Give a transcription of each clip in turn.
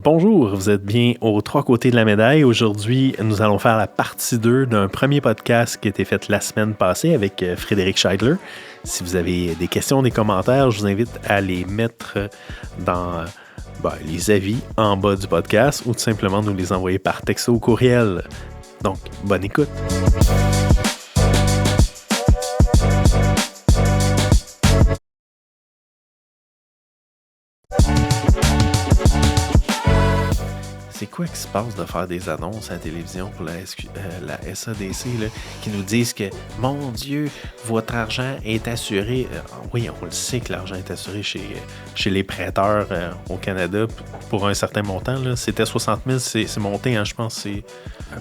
Bonjour, vous êtes bien aux trois côtés de la médaille. Aujourd'hui, nous allons faire la partie 2 d'un premier podcast qui a été fait la semaine passée avec Frédéric Scheidler. Si vous avez des questions, des commentaires, je vous invite à les mettre dans les avis en bas du podcast ou tout simplement nous les envoyer par texto ou courriel. Donc, bonne écoute! C'est quoi qui se passe de faire des annonces à la télévision pour la SADC là, qui nous disent que, mon Dieu, votre argent est assuré. Oui, on le sait que l'argent est assuré chez les prêteurs au Canada pour un certain montant. Là. C'était 60 000, c'est monté, hein, je pense.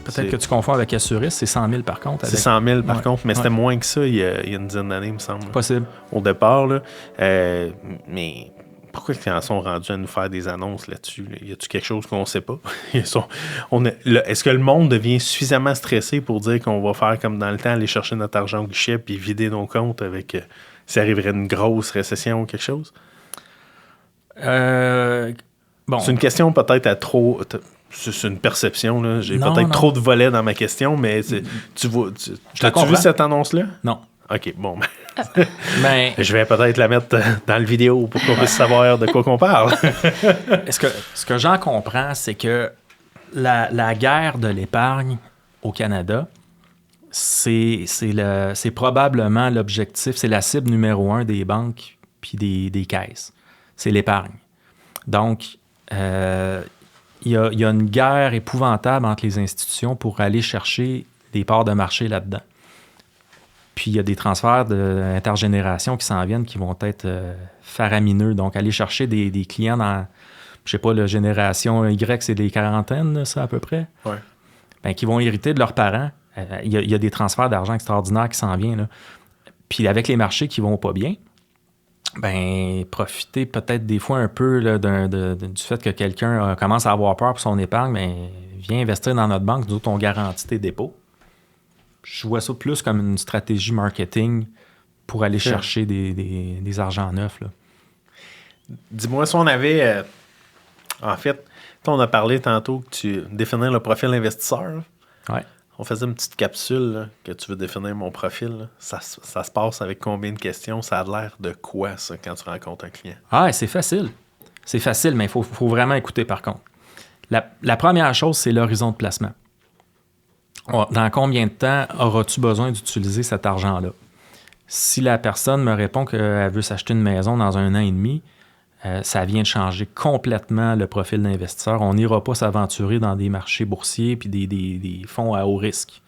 Peut-être que tu confonds avec Assuris, c'est 100 000 par contre. C'est 100 000 par contre, mais c'était moins que ça il y a une dizaine d'années, il me semble. Possible. Au départ, là. Mais... Pourquoi ils en sont rendus à nous faire des annonces là-dessus? Là? Y a-t-il quelque chose qu'on ne sait pas? Est-ce que le monde devient suffisamment stressé pour dire qu'on va faire comme dans le temps, aller chercher notre argent au guichet puis vider nos comptes avec s'il arriverait une grosse récession ou quelque chose? Bon. C'est une question peut-être à trop... C'est une perception. Là. J'ai peut-être trop de volets dans ma question, mais as-tu vu cette annonce-là? Non. OK, bon. Ben, je vais peut-être la mettre dans le vidéo pour qu'on puisse savoir de quoi qu'on parle. Ce que j'en comprends, c'est que la guerre de l'épargne au Canada, c'est probablement l'objectif, c'est la cible numéro 1 des banques puis des caisses. C'est l'épargne. Donc, il y a une guerre épouvantable entre les institutions pour aller chercher des parts de marché là-dedans. Puis il y a des transferts d'intergénération qui s'en viennent qui vont être faramineux. Donc, aller chercher des clients dans, je sais pas, la génération Y, c'est des quarantaines, ça, à peu près. Oui. Ben, qui vont hériter de leurs parents. Il y a des transferts d'argent extraordinaires qui s'en viennent. Là. Puis avec les marchés qui vont pas bien, ben profiter peut-être des fois un peu là, du fait que quelqu'un commence à avoir peur pour son épargne, ben viens investir dans notre banque, nous autres, on garantit tes dépôts. Je vois ça plus comme une stratégie marketing pour aller chercher des argents neufs. Là. Dis-moi si on avait... en fait, on a parlé tantôt que tu définir le profil investisseur. Ouais. On faisait une petite capsule là, que tu veux définir mon profil. Là. Ça se passe avec combien de questions? Ça a l'air de quoi, ça, quand tu rencontres un client? Ah, c'est facile. C'est facile, mais il faut vraiment écouter, par contre. La première chose, c'est l'horizon de placement. Dans combien de temps auras-tu besoin d'utiliser cet argent-là? Si la personne me répond qu'elle veut s'acheter une maison dans 1 an et demi, ça vient de changer complètement le profil d'investisseur. On n'ira pas s'aventurer dans des marchés boursiers puis des fonds à haut risque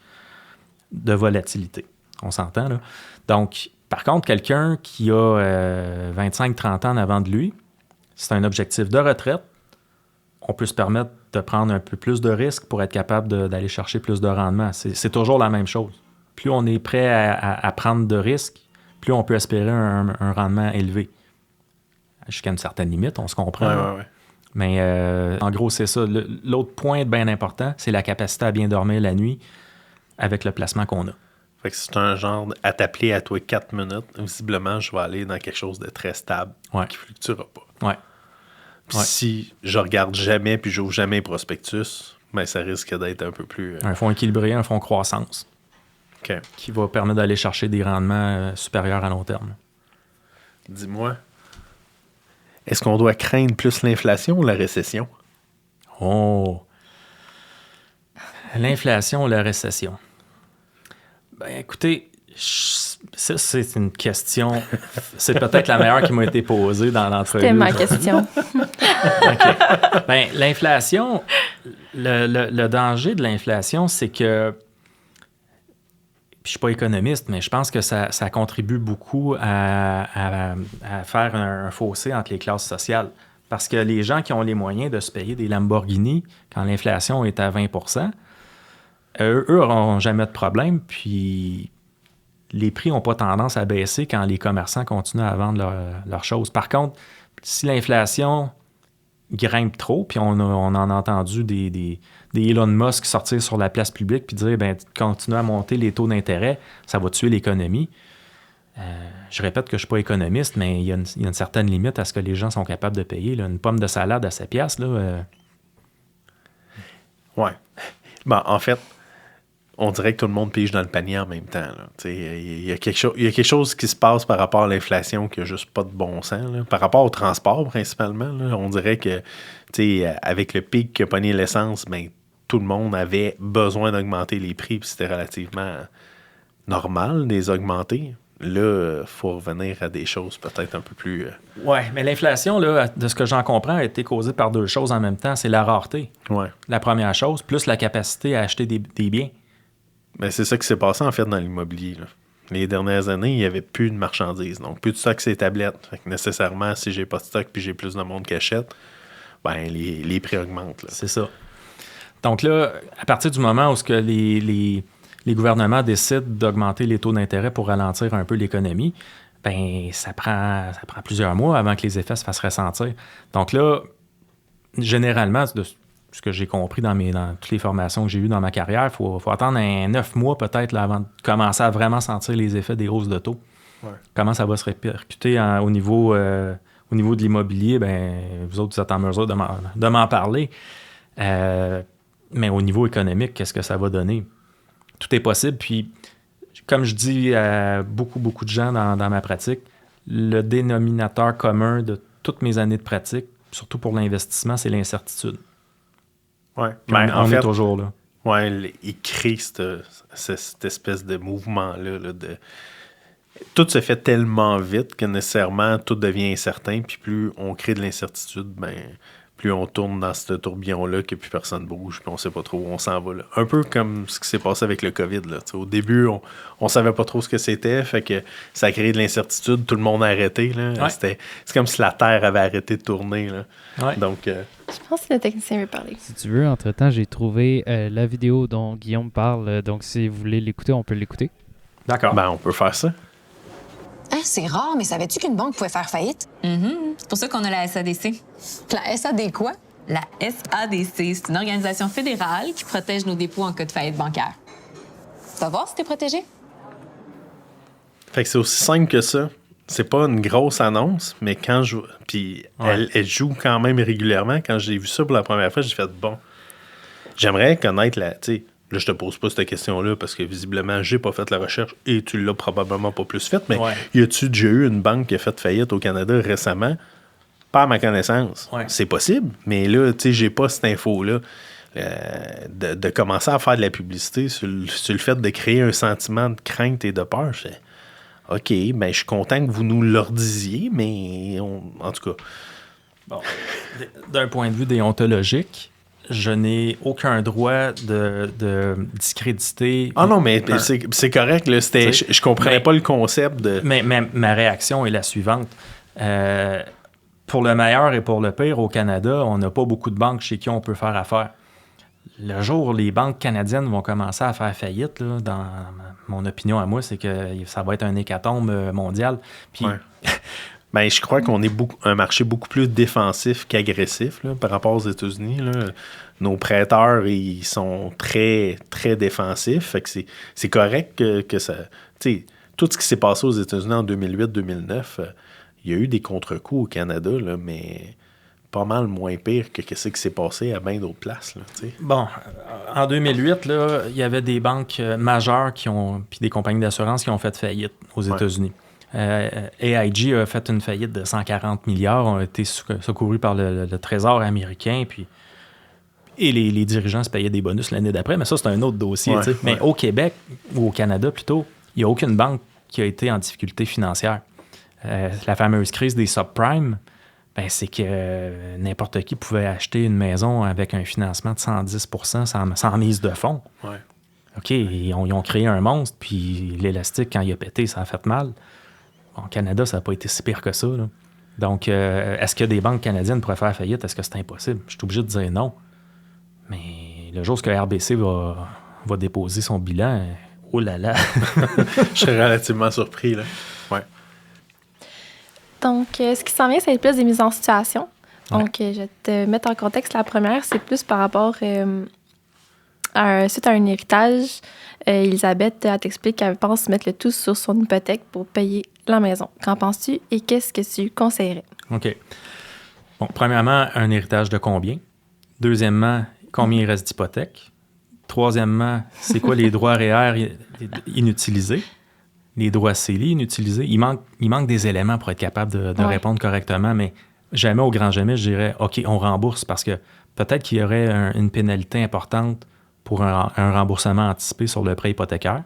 de volatilité. On s'entend, là? Donc, par contre, quelqu'un qui a 25-30 ans en avant de lui, c'est un objectif de retraite, on peut se permettre de prendre un peu plus de risques pour être capable d'aller chercher plus de rendement. C'est toujours la même chose. Plus on est prêt à prendre de risques, plus on peut espérer un rendement élevé. Jusqu'à une certaine limite, on se comprend. Ouais. Mais en gros, c'est ça. L'autre point bien important, c'est la capacité à bien dormir la nuit avec le placement qu'on a. Fait que c'est un genre à t'appeler à toi 4 minutes. Visiblement, je vais aller dans quelque chose de très stable qui ne fluctuera pas. Ouais. Puis si je regarde jamais puis j'ouvre jamais prospectus, ben ça risque d'être un peu plus... Un fonds équilibré, un fonds croissance. Okay. Qui va permettre d'aller chercher des rendements supérieurs à long terme. Dis-moi, est-ce qu'on doit craindre plus l'inflation ou la récession? Oh! L'inflation ou la récession? Ben écoutez, ça, c'est une question... C'est peut-être la meilleure qui m'a été posée dans l'entrevue. C'était ma question. Okay. Ben, l'inflation, le danger de l'inflation, c'est que... Je ne suis pas économiste, mais je pense que ça contribue beaucoup à faire un fossé entre les classes sociales. Parce que les gens qui ont les moyens de se payer des Lamborghini quand l'inflation est à 20 %, eux n'auront jamais de problème, puis les prix n'ont pas tendance à baisser quand les commerçants continuent à vendre leurs choses. Par contre, si l'inflation grimpe trop, puis on en a entendu des Elon Musk sortir sur la place publique puis dire, ben continuez à monter les taux d'intérêt, ça va tuer l'économie. Je répète que je ne suis pas économiste, mais il y a une certaine limite à ce que les gens sont capables de payer. Là. Une pomme de salade à 7 $, là, Ouais. Ben, en fait, on dirait que tout le monde pige dans le panier en même temps. Il y a quelque chose qui se passe par rapport à l'inflation qui n'a juste pas de bon sens. Là. Par rapport au transport, principalement, là, on dirait que avec le pic que pogné l'essence, ben, tout le monde avait besoin d'augmenter les prix, puis c'était relativement normal de les augmenter. Là, il faut revenir à des choses peut-être un peu plus... Ouais, mais l'inflation, là, de ce que j'en comprends, a été causée par deux choses en même temps. C'est la rareté, la première chose, plus la capacité à acheter des biens. Ben, c'est ça qui s'est passé en fait dans l'immobilier. Là. Les dernières années, il n'y avait plus de marchandises. Donc, plus de stock sur les tablettes. Fait que nécessairement, si j'ai pas de stock puis j'ai plus de monde qui achète, ben, les prix augmentent. Là. C'est ça. Donc là, à partir du moment où ce que les gouvernements décident d'augmenter les taux d'intérêt pour ralentir un peu l'économie, ben ça prend plusieurs mois avant que les effets se fassent ressentir. Donc là, généralement, de ce que j'ai compris dans toutes les formations que j'ai eues dans ma carrière, il faut attendre 9 mois peut-être là, avant de commencer à vraiment sentir les effets des hausses de taux. Ouais. Comment ça va se répercuter au niveau de l'immobilier, ben vous autres, vous êtes en mesure de m'en parler. Mais au niveau économique, qu'est-ce que ça va donner? Tout est possible. Puis, comme je dis à beaucoup de gens dans ma pratique, le dénominateur commun de toutes mes années de pratique, surtout pour l'investissement, c'est l'incertitude. Oui, on est toujours là. Oui, il crée cette espèce de mouvement-là. Tout se fait tellement vite que nécessairement tout devient incertain. Puis plus on crée de l'incertitude, ben plus on tourne dans ce tourbillon-là que plus personne bouge, puis on sait pas trop où on s'en va. Là. Un peu comme ce qui s'est passé avec le COVID. Là. Au début, on savait pas trop ce que c'était, fait que ça a créé de l'incertitude, tout le monde a arrêté. Là. Ouais. C'est comme si la Terre avait arrêté de tourner. Là. Ouais. Donc, je pense que le technicien veut parler. Si tu veux, entre-temps, j'ai trouvé la vidéo dont Guillaume parle, donc si vous voulez l'écouter, on peut l'écouter. D'accord. Ben, on peut faire ça. Ah, c'est rare, mais savais-tu qu'une banque pouvait faire faillite? C'est pour ça qu'on a la SADC. La SAD quoi? La SADC, c'est une organisation fédérale qui protège nos dépôts en cas de faillite bancaire. Tu vas voir si t'es protégé. Fait que c'est aussi simple que ça. C'est pas une grosse annonce, mais quand je... Puis elle joue quand même régulièrement. Quand j'ai vu ça pour la première fois, j'ai fait, bon, j'aimerais connaître la... Tu sais, là, je te pose pas cette question-là parce que visiblement, j'ai pas fait la recherche et tu l'as probablement pas plus faite, mais y a-tu déjà eu une banque qui a fait faillite au Canada récemment? Pas à ma connaissance. Ouais. C'est possible, mais là, tu sais, j'ai pas cette info-là. De commencer à faire de la publicité sur le fait de créer un sentiment de crainte et de peur, je fais, OK, ben je suis content que vous nous le disiez, mais en tout cas... Bon, d'un point de vue déontologique, je n'ai aucun droit de discréditer... Ah non, mais c'est correct. Là, je comprenais pas le concept de... Mais ma réaction est la suivante. Pour le meilleur et pour le pire, au Canada, on n'a pas beaucoup de banques chez qui on peut faire affaire. Le jour où les banques canadiennes vont commencer à faire faillite, là, dans mon opinion à moi, c'est que ça va être un hécatombe mondial. Puis... Ouais. Ben, je crois qu'on est un marché beaucoup plus défensif qu'agressif là, par rapport aux États-Unis. Là. Nos prêteurs, ils sont très, très défensifs. Fait que c'est correct que ça... Tu sais, tout ce qui s'est passé aux États-Unis en 2008-2009, il y a eu des contre-coups au Canada, là, mais pas mal moins pire que ce qui s'est passé à bien d'autres places. Là, t'sais. Bon, en 2008, là, il y avait des banques majeures puis des compagnies d'assurance qui ont fait faillite aux États-Unis. AIG a fait une faillite de 140 milliards, ont été secourus par le Trésor américain, et les dirigeants se payaient des bonus l'année d'après, mais ça, c'est un autre dossier. Mais au Québec, ou au Canada plutôt, il n'y a aucune banque qui a été en difficulté financière. La fameuse crise des subprimes, ben, c'est que n'importe qui pouvait acheter une maison avec un financement de 110 % sans mise de fonds. Ouais. OK, ils ont créé un monstre, puis l'élastique, quand il a pété, ça a fait mal. Au Canada, ça n'a pas été si pire que ça. Là. Donc, est-ce que des banques canadiennes pourraient faire faillite? Est-ce que c'est impossible? Je suis obligé de dire non. Mais le jour où RBC va déposer son bilan, oh là là! Je serais relativement surpris. Là. Ouais. Donc, ce qui s'en vient, c'est plus des mises en situation. Donc, je vais te mettre en contexte. La première, c'est plus par rapport suite à un héritage. Elisabeth, elle t'explique qu'elle pense mettre le tout sur son hypothèque pour payer la maison. Qu'en penses-tu et qu'est-ce que tu conseillerais? OK. Bon, premièrement, un héritage de combien? Deuxièmement, combien il reste d'hypothèque. Troisièmement, c'est quoi les droits REER inutilisés, les droits CELI inutilisés. Il manque des éléments pour être capable de répondre correctement, mais jamais au grand jamais, je dirais, OK, on rembourse parce que peut-être qu'il y aurait une pénalité importante pour un remboursement anticipé sur le prêt hypothécaire.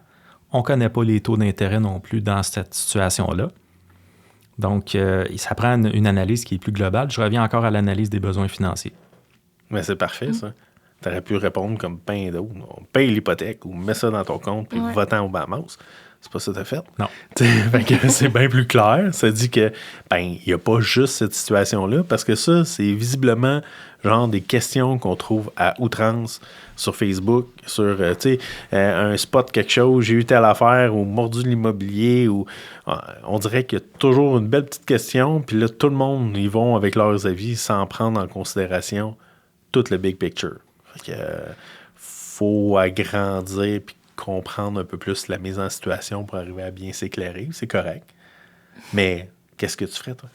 On ne connaît pas les taux d'intérêt non plus dans cette situation-là. Donc, ça prend une analyse qui est plus globale. Je reviens encore à l'analyse des besoins financiers. Mais c'est parfait, ça. Tu aurais pu répondre comme pain d'eau. On paye l'hypothèque ou mets ça dans ton compte puis va-t'en au Bahamas. C'est pas ça que t'as fait? Non. Fait que c'est bien plus clair. Ça dit que il n'y a pas juste cette situation-là parce que ça, c'est visiblement genre des questions qu'on trouve à outrance sur Facebook, sur un spot quelque chose, j'ai eu telle affaire ou mordu de l'immobilier ou on dirait qu'il y a toujours une belle petite question puis là, tout le monde, ils vont avec leurs avis sans prendre en considération tout le big picture. Fait que faut agrandir puis comprendre un peu plus la mise en situation pour arriver à bien s'éclairer. C'est correct. Mais qu'est-ce que tu ferais, toi?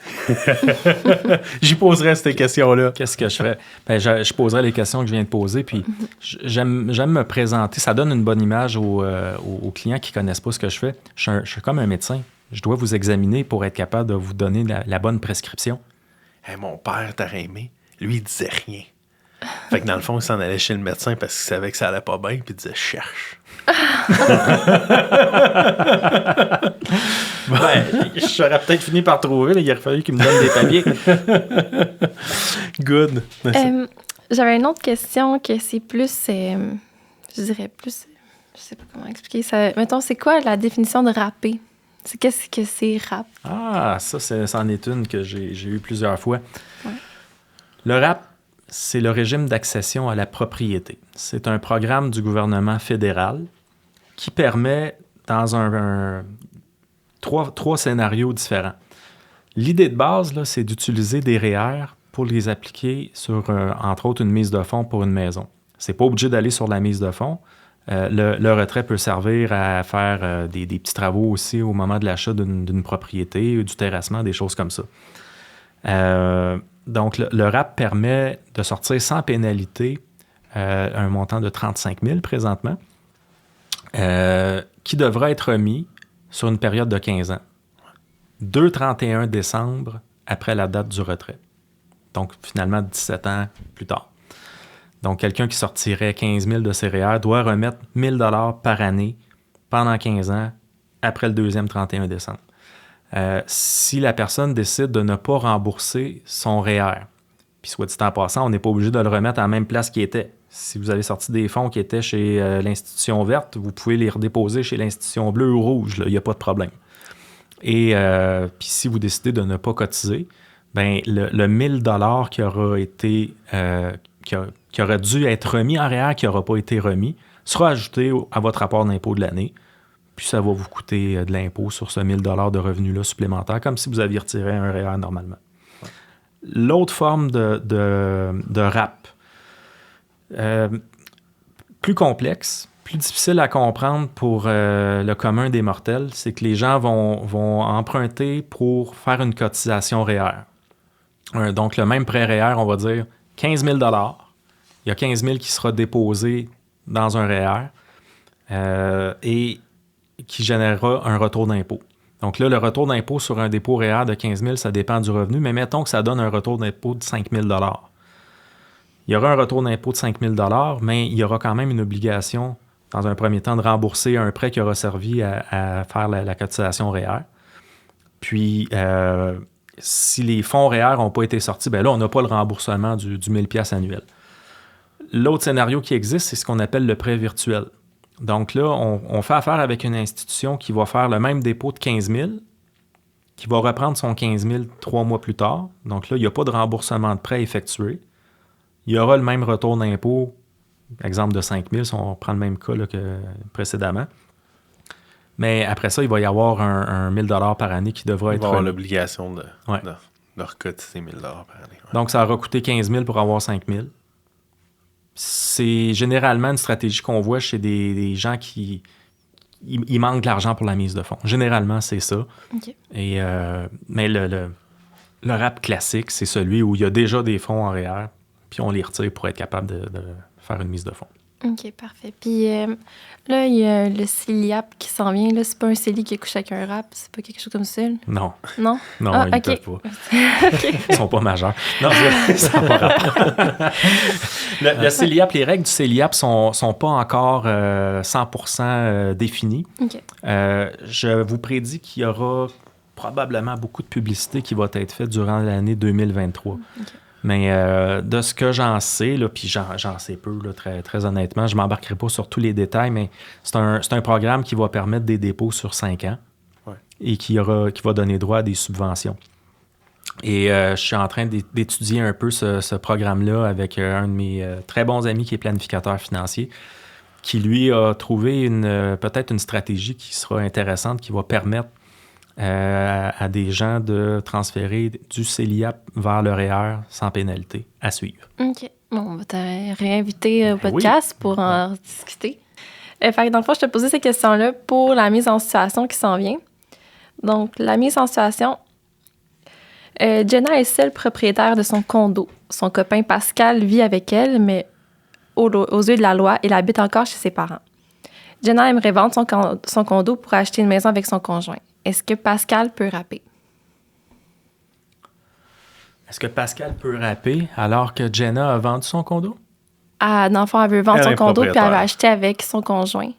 J'y poserais cette question-là. Qu'est-ce que je ferais? Je poserais les questions que je viens de poser, puis j'aime me présenter. Ça donne une bonne image aux clients qui ne connaissent pas ce que je fais. Je suis comme un médecin. Je dois vous examiner pour être capable de vous donner la bonne prescription. Hey, mon père t'aurait aimé. Lui, il disait rien. Fait que dans le fond, il s'en allait chez le médecin parce qu'il savait que ça allait pas bien, puis il disait « cherche ». J'aurais peut-être fini par trouver, mais il aurait fallu qu'il me donne des papiers. Good. J'avais une autre question que c'est plus, je dirais plus, je sais pas comment expliquer ça. Mettons, c'est quoi la définition de rapper? Qu'est-ce que c'est rap? Ah, ça en est une que j'ai eu plusieurs fois. Ouais. Le rap, c'est le régime d'accession à la propriété. C'est un programme du gouvernement fédéral qui permet, dans trois scénarios différents. L'idée de base, là, c'est d'utiliser des REER pour les appliquer sur, entre autres, une mise de fonds pour une maison. C'est pas obligé d'aller sur la mise de fonds. Le retrait peut servir à faire des petits travaux aussi au moment de l'achat d'une propriété, du terrassement, des choses comme ça. Donc, le RAP permet de sortir sans pénalité un montant de 35 000 présentement, qui devra être remis sur une période de 15 ans. 31 décembre après la date du retrait. Donc, finalement, 17 ans plus tard. Donc, quelqu'un qui sortirait 15 000 de ses REER doit remettre 1 000 $ par année pendant 15 ans après le deuxième 31 décembre. Si la personne décide de ne pas rembourser son REER, puis soit dit en passant, on n'est pas obligé de le remettre à la même place qu'il était. Si vous avez sorti des fonds qui étaient chez l'institution verte, vous pouvez les redéposer chez l'institution bleue ou rouge, il n'y a pas de problème. Et puis si vous décidez de ne pas cotiser, ben le 1 000 $ qui aura été qui aurait dû être remis en REER, qui n'aura pas été remis, sera ajouté à votre rapport d'impôt de l'année. Puis ça va vous coûter de l'impôt sur ce 1 000 $ de revenus-là supplémentaires, comme si vous aviez retiré un REER normalement. Ouais. L'autre forme de RAP, plus complexe, plus difficile à comprendre pour le commun des mortels, c'est que les gens vont emprunter pour faire une cotisation REER. Donc, le même prêt REER, on va dire 15 000 $. Il y a 15 000 qui sera déposé dans un REER et qui générera un retour d'impôt. Donc là, le retour d'impôt sur un dépôt REER de 15 000, ça dépend du revenu, mais mettons que ça donne un retour d'impôt de 5 000 $. Il y aura un retour d'impôt de 5 000 $, mais il y aura quand même une obligation, dans un premier temps, de rembourser un prêt qui aura servi à faire la cotisation REER. Puis, si les fonds REER n'ont pas été sortis, bien là, on n'a pas le remboursement du 1 000 $ annuel. L'autre scénario qui existe, c'est ce qu'on appelle le prêt virtuel. Donc là, on fait affaire avec une institution qui va faire le même dépôt de 15 000, qui va reprendre son 15 000 3 mois plus tard. Donc là, il n'y a pas de remboursement de prêt effectué. Il y aura le même retour d'impôt, exemple de 5 000, si on prend le même cas là, que précédemment. Mais après ça, il va y avoir un 1 000 $ par année qui devra être... Il va avoir l'obligation de recotiser 1 000 $ par année. Ouais. Donc, ça aura coûté 15 000 pour avoir 5 000. C'est généralement une stratégie qu'on voit chez des gens qui... Il manque de l'argent pour la mise de fonds. Généralement, c'est ça. Okay. Mais le RAP classique, c'est celui où il y a déjà des fonds en REER, puis on les retire pour être capable de faire une mise de fond. OK, parfait. Puis là, il y a le CELIAP qui s'en vient. Là, c'est pas un CELI qui couche avec un rap, c'est pas quelque chose comme ça? Là? Non. Non? Non, Ah, ils OK. peuvent pas. Ils sont pas majeurs. Non, ça n'a pas rapport. Le CELIAP, les règles du CELIAP sont pas encore 100% définies. OK. Je vous prédis qu'il y aura probablement beaucoup de publicité qui va être faite durant l'année 2023. OK. Mais de ce que j'en sais, là, puis j'en sais peu, là, très, très honnêtement, je ne m'embarquerai pas sur tous les détails, mais c'est un programme qui va permettre des dépôts sur 5 ans et qui va donner droit à des subventions. Et je suis en train d'étudier un peu ce programme-là avec un de mes très bons amis qui est planificateur financier, qui lui a trouvé peut-être une stratégie qui sera intéressante, qui va permettre à des gens de transférer du CELIAP vers le REER sans pénalité. À suivre. OK. Bon, on va te réinviter au Ben podcast pour en discuter. Fait que dans le fond, je te posais ces questions-là pour la mise en situation qui s'en vient. Donc, la mise en situation, Jenna est seule propriétaire de son condo. Son copain Pascal vit avec elle, mais aux yeux de la loi, il habite encore chez ses parents. Jenna aimerait vendre son condo pour acheter une maison avec son conjoint. Est-ce que Pascal peut rapper? Est-ce que Pascal peut rapper alors que Jenna a vendu son condo? Ah, dans le fond, elle veut vendre Elle son est condo puis elle veut propriétaire. acheter avec son conjoint.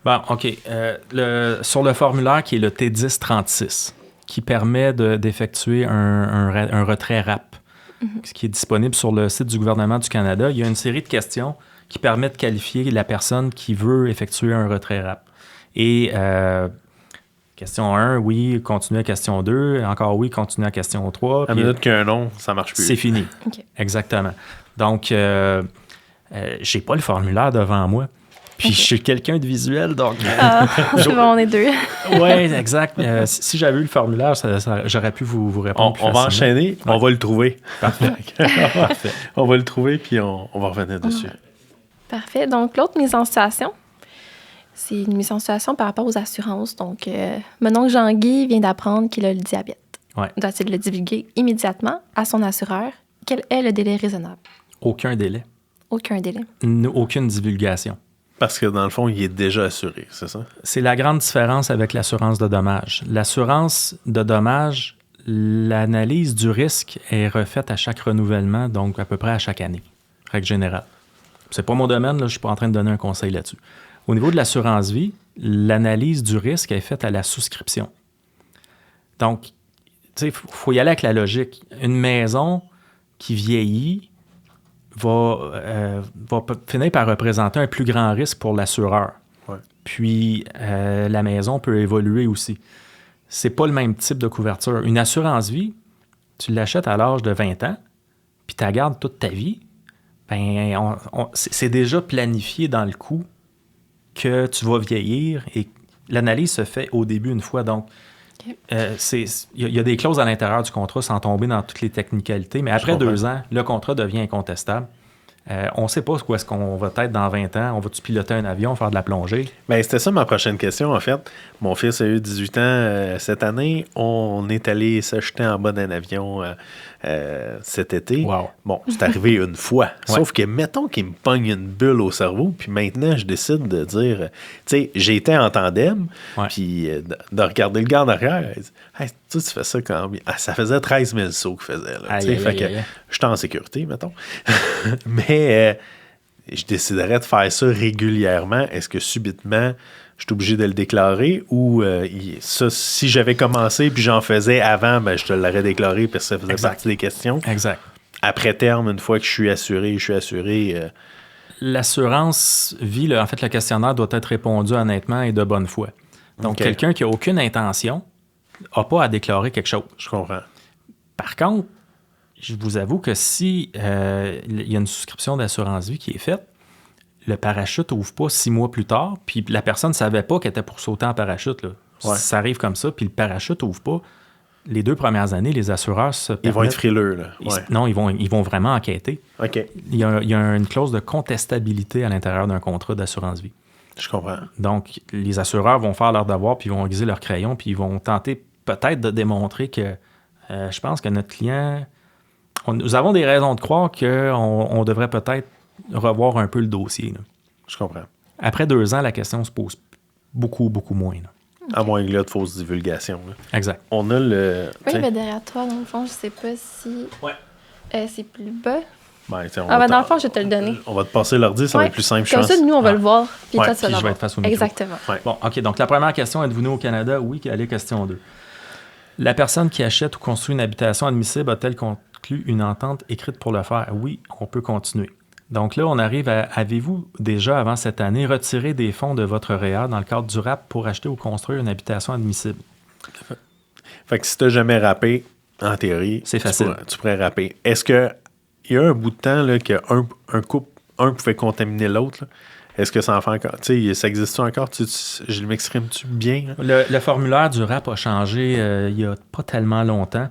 Bon, OK. Sur le formulaire qui est le T1036, qui permet d'effectuer un retrait RAP, ce qui est disponible sur le site du gouvernement du Canada, il y a une série de questions qui permettent de qualifier la personne qui veut effectuer un retrait RAP. Et question 1, oui, continue à question 2. Encore oui, continue à question 3. À la minute qu'il y a un nom, ça marche plus. C'est fini. OK. Exactement. Donc, j'ai pas le formulaire devant moi. Puis je suis quelqu'un de visuel, donc... Ah, c'est bon, on est deux. Oui, exact. Si j'avais eu le formulaire, j'aurais pu vous répondre plus On va facilement. enchaîner, on va le trouver. Parfait. Parfait. On va le trouver, puis on va revenir dessus. Parfait. Donc, l'autre mise en situation, c'est une mise en situation par rapport aux assurances. Donc, mon oncle Jean-Guy vient d'apprendre qu'il a le diabète. Ouais. Doit-il le divulguer immédiatement à son assureur? Quel est le délai raisonnable? Aucun délai. Aucun délai. Aucune divulgation. Parce que dans le fond, il est déjà assuré, c'est ça? C'est la grande différence avec l'assurance de dommages. L'assurance de dommages, l'analyse du risque est refaite à chaque renouvellement, donc à peu près à chaque année, règle générale. C'est pas mon domaine, là, je ne suis pas en train de donner un conseil là-dessus. Au niveau de l'assurance vie, l'analyse du risque est faite à la souscription. Donc, tu sais, il faut y aller avec la logique. Une maison qui vieillit va finir par représenter un plus grand risque pour l'assureur. Ouais. Puis, la maison peut évoluer aussi. C'est pas le même type de couverture. Une assurance vie, tu l'achètes à l'âge de 20 ans, puis tu la gardes toute ta vie, ben, c'est déjà planifié dans le coût que tu vas vieillir et l'analyse se fait au début une fois. Donc, il y a des clauses à l'intérieur du contrat sans tomber dans toutes les technicalités, mais après 2 ans, le contrat devient incontestable. On ne sait pas où est-ce qu'on va être dans 20 ans. On va-tu piloter un avion, faire de la plongée? Bien, c'était ça ma prochaine question, en fait. Mon fils a eu 18 ans cette année. On est allé s'acheter en bas d'un avion cet été. Wow. Bon, c'est arrivé une fois. Sauf que, mettons qu'il me pogne une bulle au cerveau, puis maintenant, je décide de dire... Tu sais, j'étais en tandem, puis de regarder le gars derrière. Il dit, hey, tu fais ça quand même. Ah, ça faisait 13 000 sauts qu'il faisait. Là, fait que j'étais en sécurité, mettons. Mais je déciderais de faire ça régulièrement. Est-ce que subitement, je suis obligé de le déclarer ou ça, si j'avais commencé puis j'en faisais avant, ben, je te l'aurais déclaré parce que ça faisait partie des questions. Exact. Après terme, une fois que je suis assuré. L'assurance vie, en fait, le questionnaire doit être répondu honnêtement et de bonne foi. Donc, quelqu'un qui n'a aucune intention n'a pas à déclarer quelque chose. Je comprends. Par contre, je vous avoue que si il y a une souscription d'assurance vie qui est faite, le parachute n'ouvre pas 6 mois plus tard, puis la personne ne savait pas qu'elle était pour sauter en parachute. Là. Ouais. Ça arrive comme ça, puis le parachute n'ouvre pas. Les 2 premières années, les assureurs se permettent... Ils vont être frileux, là. Ouais. Non, ils vont vraiment enquêter. OK. Il y a une clause de contestabilité à l'intérieur d'un contrat d'assurance vie. Je comprends. Donc, les assureurs vont faire leur devoir, puis ils vont aiguiser leur crayon, puis ils vont tenter peut-être de démontrer que je pense que notre client nous avons des raisons de croire qu'on devrait peut-être revoir un peu le dossier. Là. Je comprends. Après 2 ans, la question se pose beaucoup, beaucoup moins. Là. À moins que là, de fausses divulgations. Là. Exact. On a le... Oui, mais derrière toi, dans le fond, je sais pas si... Ouais. C'est plus bas. Ben, Dans le fond, je vais te le donner. On va te passer l'ordi, ça va Ouais. être plus simple, je Comme pense. ça, nous, on va le voir. Puis Ouais, toi, tu vas puis je vais l'avoir. être face au micro. Exactement. Ouais. Bon, OK. Donc, la première question, êtes-vous né au Canada? Oui, allez, question 2. La personne qui achète ou construit une habitation admissible a-t-elle conclu une entente écrite pour le faire? Oui, on peut continuer. Donc là, on arrive à... Avez-vous déjà, avant cette année, retiré des fonds de votre REER dans le cadre du RAP pour acheter ou construire une habitation admissible? Fait que si tu n'as jamais rappé, en théorie, C'est facile. Tu pourrais rapper. Est-ce qu'il y a un bout de temps là, qu'un couple, un pouvait contaminer l'autre? Là? Est-ce que ça en fait encore? Tu sais, ça existe encore? Je m'exprime-tu bien? Là? Le formulaire du RAP a changé il n'y a pas tellement longtemps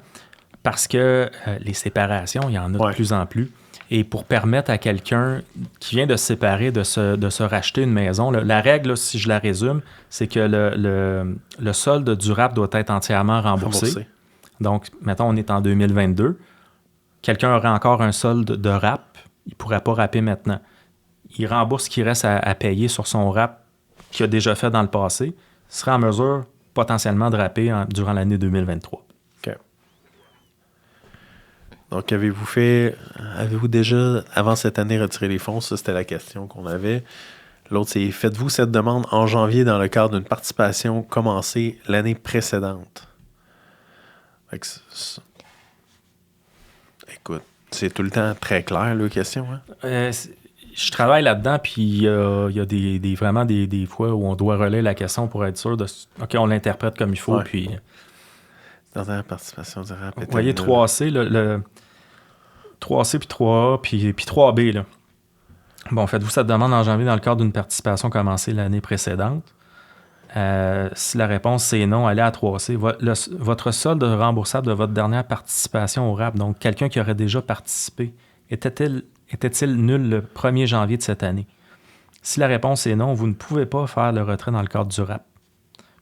parce que les séparations, il y en a de plus en plus. Et pour permettre à quelqu'un qui vient de se séparer de se racheter une maison, la règle, là, si je la résume, c'est que le solde du RAP doit être entièrement remboursé. Donc, mettons, on est en 2022. Quelqu'un aurait encore un solde de RAP, il ne pourrait pas rapper maintenant. Il rembourse ce qui reste à payer sur son RAP qu'il a déjà fait dans le passé. Il serait en mesure potentiellement de rapper durant l'année 2023. OK. Donc, avez-vous déjà, avant cette année, retiré les fonds? Ça, c'était la question qu'on avait. L'autre, c'est, faites-vous cette demande en janvier dans le cadre d'une participation commencée l'année précédente? Fait que écoute, c'est tout le temps très clair, la question. Hein? Je travaille là-dedans, puis il y a vraiment des fois où on doit relayer la question pour être sûr de... OK, on l'interprète comme il faut, puis... Dernière participation du RAP. Vous voyez 3C, le 3C, puis 3A, puis 3B, là. Bon, faites-vous cette demande en janvier dans le cadre d'une participation commencée l'année précédente? Si la réponse c'est non, allez à 3C. Votre solde remboursable de votre dernière participation au RAP, donc quelqu'un qui aurait déjà participé, était-il nul le 1er janvier de cette année? Si la réponse est non, vous ne pouvez pas faire le retrait dans le cadre du RAP.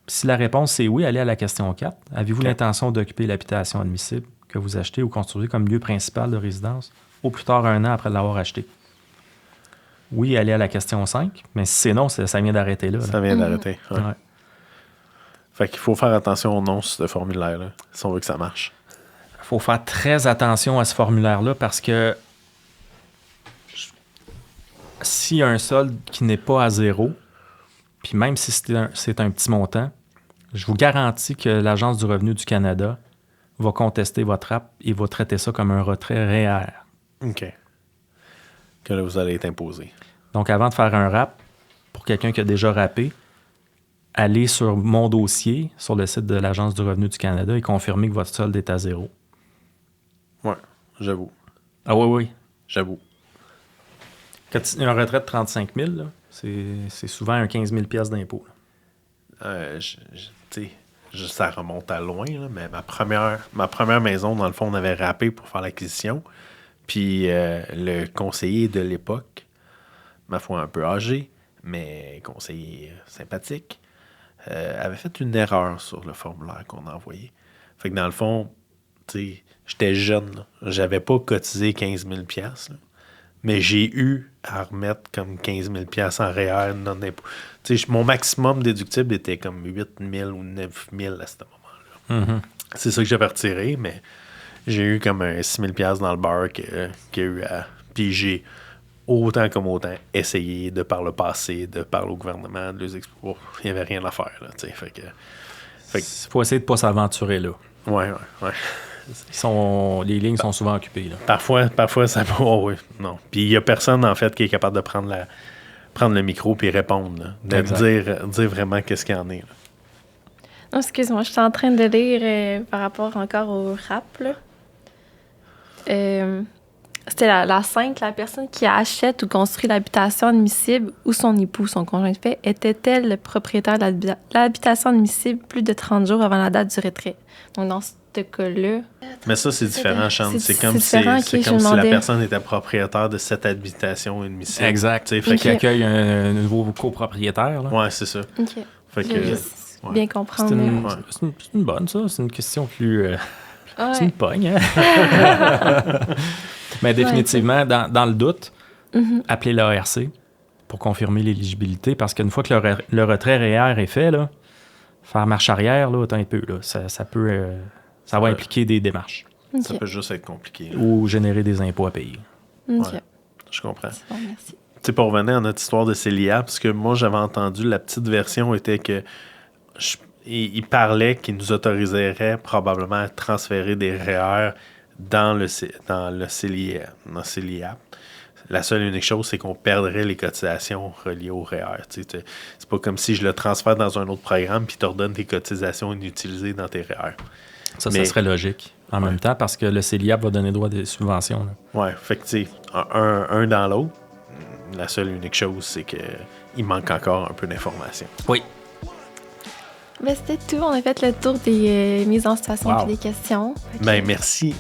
Si la réponse est oui, allez à la question 4. Avez-vous l'intention d'occuper l'habitation admissible que vous achetez ou construisez comme lieu principal de résidence au plus tard 1 an après l'avoir acheté? Oui, allez à la question 5. Mais si c'est non, ça vient d'arrêter là. Ça vient d'arrêter. Ouais. Ouais. Fait qu'il faut faire attention au nom sur ce formulaire-là, si on veut que ça marche. Il faut faire très attention à ce formulaire-là parce que s'il y a un solde qui n'est pas à 0, puis même si c'est un petit montant, je vous garantis que l'Agence du revenu du Canada va contester votre RAP et va traiter ça comme un retrait REER. OK. Que là, vous allez être imposé. Donc, avant de faire un RAP, pour quelqu'un qui a déjà rappé, allez sur mon dossier, sur le site de l'Agence du revenu du Canada et confirmer que votre solde est à 0. Ouais, j'avoue. Ah oui. J'avoue. Quand tu as un retrait de 35 000, là, c'est souvent un 15 000 $ d'impôt. Ça remonte à loin, là, mais ma première maison, dans le fond, on avait rappé pour faire l'acquisition. Puis le conseiller de l'époque, ma foi un peu âgé, mais conseiller sympathique, avait fait une erreur sur le formulaire qu'on a envoyé. Fait que dans le fond, j'étais jeune. Là. J'avais pas cotisé 15 000 $, là, mais j'ai eu à remettre comme 15 000 $ en REER non d'impôt. Mon maximum déductible était comme 8 000 ou 9 000 à ce moment-là. Mm-hmm. C'est ça que j'avais retiré, mais j'ai eu comme un 6 000 $ dans le bar qu'il y a eu à... Puis j'ai autant essayé de par le passé, de parler au gouvernement, de les expliquer. Il n'y avait rien à faire, là, fait que... Il faut essayer de ne pas s'aventurer là. Ouais. Les lignes sont souvent occupées. Là. Parfois, ça peut... Oh, oui, non. Puis il n'y a personne, en fait, qui est capable de prendre le micro puis répondre, là, de dire vraiment qu'est-ce qu'il y en est. Là. Non, excuse-moi, je suis en train de lire par rapport encore au RAP, là. C'était la 5, la personne qui achète ou construit l'habitation admissible ou son époux, son conjoint de fait, était-elle le propriétaire de l'habitation admissible plus de 30 jours avant la date du retrait? Donc, dans ce cas-là... Mais ça, c'est différent, Chante. C'est comme si la personne était propriétaire de cette habitation admissible. Exact. Fait qu'il accueille un nouveau copropriétaire. Là. Ouais, c'est ça. OK. Fait que, bien comprendre. C'est une bonne, ça. C'est une question plus... Ouais. C'est une pogne, hein? Mais définitivement, dans le doute, appelez l'ARC pour confirmer l'éligibilité, parce qu'une fois que le retrait REER est fait, là, faire marche arrière, là, attends un peu, là, ça peut... ça va impliquer des démarches. OK. Ça peut juste être compliqué. Là. Ou générer des impôts à payer. OK. Ouais. Je comprends. C'est bon, merci. Tu sais, pour revenir à notre histoire de Célia, parce que moi, j'avais entendu, la petite version était que il parlait qu'il nous autoriserait probablement à transférer des REER dans le Célia. La seule et unique chose, c'est qu'on perdrait les cotisations reliées au REER. Tu sais, c'est pas comme si je le transfère dans un autre programme puis tu redonnes tes cotisations inutilisées dans tes REER. Ça serait logique en même temps, parce que le CELIAP va donner droit à des subventions. Là. Ouais, fait que tu sais, un dans l'autre, la seule et unique chose, c'est qu'il manque encore un peu d'informations. Oui. Ben, c'était tout. On a fait le tour des mises en situation Wow. et des questions. Fait que- Ben, merci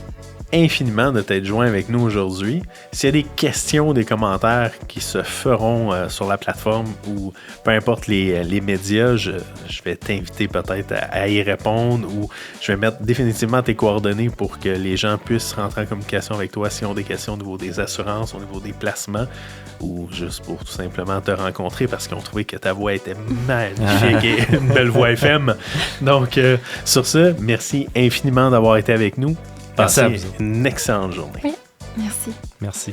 infiniment de t'être joint avec nous aujourd'hui. S'il y a des questions, des commentaires qui se feront sur la plateforme ou peu importe les médias, je vais t'inviter peut-être à y répondre ou je vais mettre définitivement tes coordonnées pour que les gens puissent rentrer en communication avec toi s'ils ont des questions au niveau des assurances, au niveau des placements ou juste pour tout simplement te rencontrer parce qu'ils ont trouvé que ta voix était magnifique et une belle voix FM. Donc, sur ce, merci infiniment d'avoir été avec nous. Merci à Passez vous. une excellente journée. Oui, merci. Merci.